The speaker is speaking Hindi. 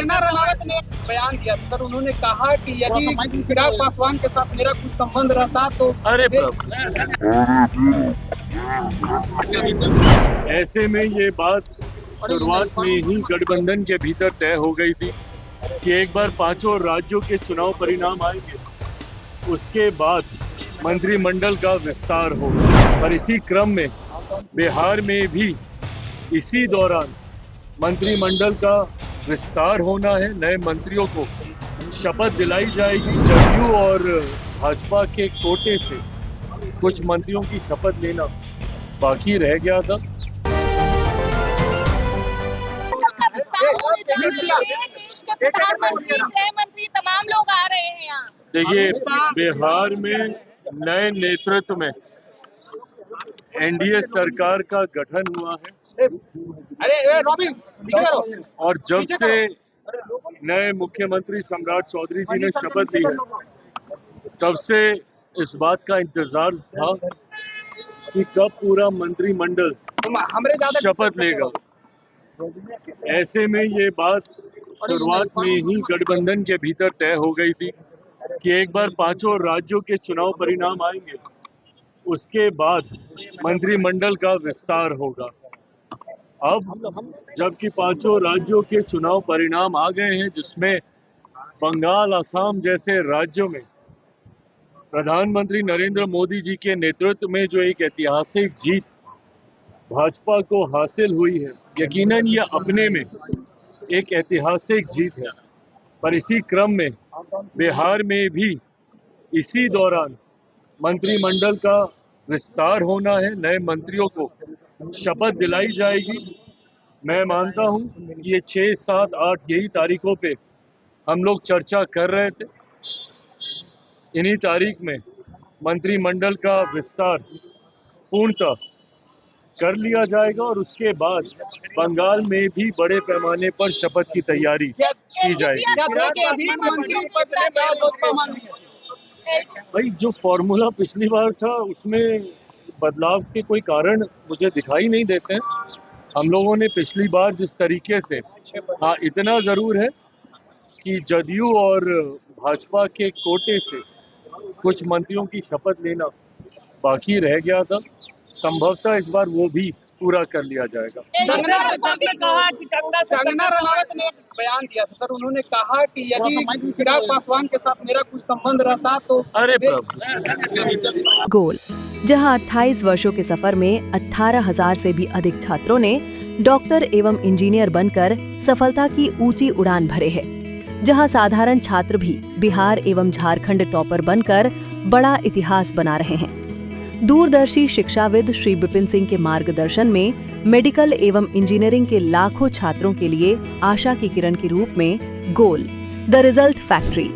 कंगना रनावत ने एक बयान दिया सर, उन्होंने कहा कि यदि चिराग पासवान के साथ मेरा कुछ संबंध रहता तो अरे ऐसे में ये बात शुरुआत में ही गठबंधन के भीतर तय हो गई थी कि एक बार पांचों राज्यों के चुनाव परिणाम आएंगे, उसके बाद मंत्रिमंडल का विस्तार होगा। और इसी क्रम में बिहार में भी इसी दौरान मंत्रिमंडल का विस्तार होना है। नए मंत्रियों को शपथ दिलाई जाएगी। जदयू और भाजपा के कोटे से कुछ मंत्रियों की शपथ लेना बाकी रह गया था। देश के प्रधानमंत्री, गृह मंत्री, तमाम लोग आ रहे हैं यहाँ। देखिए, बिहार में नए नेतृत्व में एनडीए सरकार का गठन हुआ है। और जब से नए मुख्यमंत्री सम्राट चौधरी जी ने शपथ ली है, तब से इस बात का इंतजार था कि कब पूरा मंत्रिमंडल शपथ लेगा। ऐसे में ये बात शुरुआत में ही गठबंधन के भीतर तय हो गई थी कि एक बार पांचों राज्यों के चुनाव परिणाम आएंगे, उसके बाद मंत्रिमंडल का विस्तार होगा। अब जबकि पांचों राज्यों के चुनाव परिणाम आ गए हैं, जिसमें बंगाल, असम जैसे राज्यों में प्रधानमंत्री नरेंद्र मोदी जी के नेतृत्व में जो एक ऐतिहासिक जीत भाजपा को हासिल हुई है, यकीनन ये अपने में एक ऐतिहासिक जीत है। पर इसी क्रम में बिहार में भी इसी दौरान मंत्रिमंडल का विस्तार होना है। नए मंत्रियों को शपथ दिलाई जाएगी। मैं मानता हूं कि ये 6, 7, 8 यही तारीखों पे हम लोग चर्चा कर रहे थे। इन्हीं तारीख में मंत्रिमंडल का विस्तार पूर्णतः कर लिया जाएगा और उसके बाद बंगाल में भी बड़े पैमाने पर शपथ की तैयारी की जाएगी। भाई, जो फॉर्मूला पिछली बार था उसमें बदलाव के कोई कारण मुझे दिखाई नहीं देते हैं। हम लोगों ने पिछली बार जिस तरीके से, हाँ इतना ज़रूर है कि जदयू और भाजपा के कोटे से कुछ मंत्रियों की शपथ लेना बाकी रह गया था। संभवतः इस बार वो भी पूरा कर लिया जाएगा। कंगना रनावत ने एक बयान दिया सर, उन्होंने कहा कि यदि चिराग पासवान के साथ मेरा कुछ संबंध रहता तो अरे गोल, जहां 28 वर्षों के सफर में 18,000 से भी अधिक छात्रों ने डॉक्टर एवं इंजीनियर बनकर सफलता की ऊंची उड़ान भरे है, जहां साधारण छात्र भी बिहार एवं झारखंड टॉपर बनकर बड़ा इतिहास बना रहे हैं। दूरदर्शी शिक्षाविद श्री विपिन सिंह के मार्गदर्शन में मेडिकल एवं इंजीनियरिंग के लाखों छात्रों के लिए आशा की किरण के रूप में गोल, द रिजल्ट फैक्ट्री